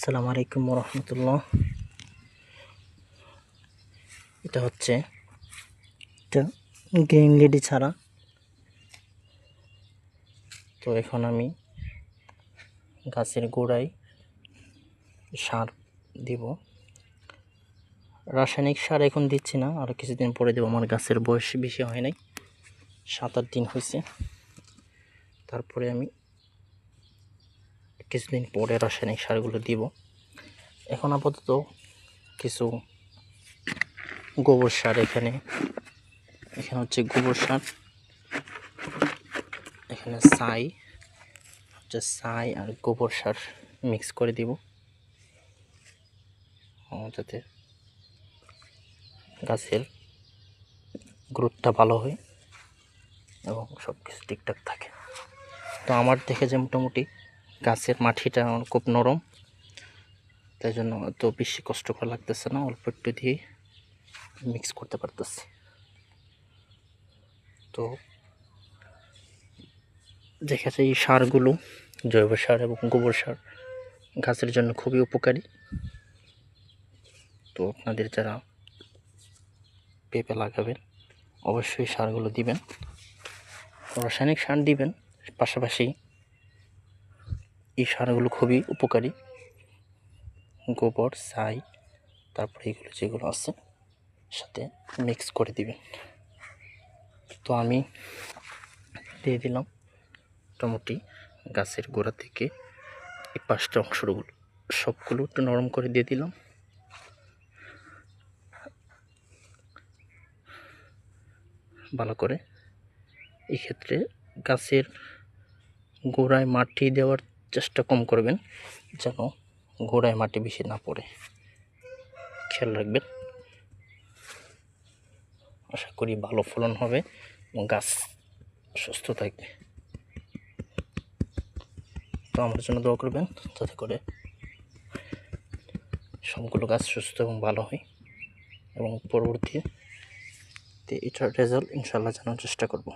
আসসালামু আলাইকুম রহমতুল্লাহ। এটা হচ্ছে এটা গ্রিন লেডি ছাড়া। তো এখন আমি গাছের গোড়ায় সার দিব। রাসায়নিক সার এখন দিচ্ছি না, আর কিছুদিন পরে দেবো। আমার গাছের বয়স বেশি হয় নাই, 7-8 দিন হয়েছে। তারপরে আমি কিছুদিন পরে রাসায়নিক সারগুলো দিব। এখন আপাতত কিছু গোবর সার এখানে হচ্ছে গোবর সার, এখানে ছাই আর গোবর সার মিক্স করে দিব, যাতে গাছের গ্রোথটা ভালো হয় এবং সব কিছু ঠিকঠাক থাকে। তো আমার দেখে যে মোটামুটি গাছের মাটিটা খুব নরম, তাই জন্য অত বেশি কষ্টকর লাগতেছে না, অল্প একটু দিয়ে মিক্স করতে পারতেছি। তো দেখা যায় এই সারগুলো, জৈব সার এবং গোবর সার গাছের জন্য খুবই উপকারী। তো আপনাদের যারা পেঁপে লাগাবেন অবশ্যই সারগুলো দিবেন, রাসায়নিক সার দিবেন, পাশাপাশি এই সারগুলো খুবই উপকারী। গোবর, ছাই, তারপরে এগুলো যেগুলো আছে সাথে মিক্স করে দিবেন। তো আমি দিয়ে দিলাম মোটামুটি গাছের গোড়া থেকে এই 5টা অংশগুলো সবগুলো একটু নরম করে দিয়ে দিলাম। ভালো করে এই ক্ষেত্রে গাছের গোড়ায় মাটি দেওয়ার চেষ্টা কম করবেন, যেন গোড়ায় মাটি বেশি না পড়ে, খেয়াল রাখবেন। আশা করি ভালো ফলন হবে এবং গাছ সুস্থ থাকবে। তো আমার জন্য দোয়া করবেন, যাতে করে সবগুলো গাছ সুস্থ এবং ভালো হয়, এবং পরবর্তীতে এটার রেজাল্ট ইনশাআল্লাহ জানার চেষ্টা করব।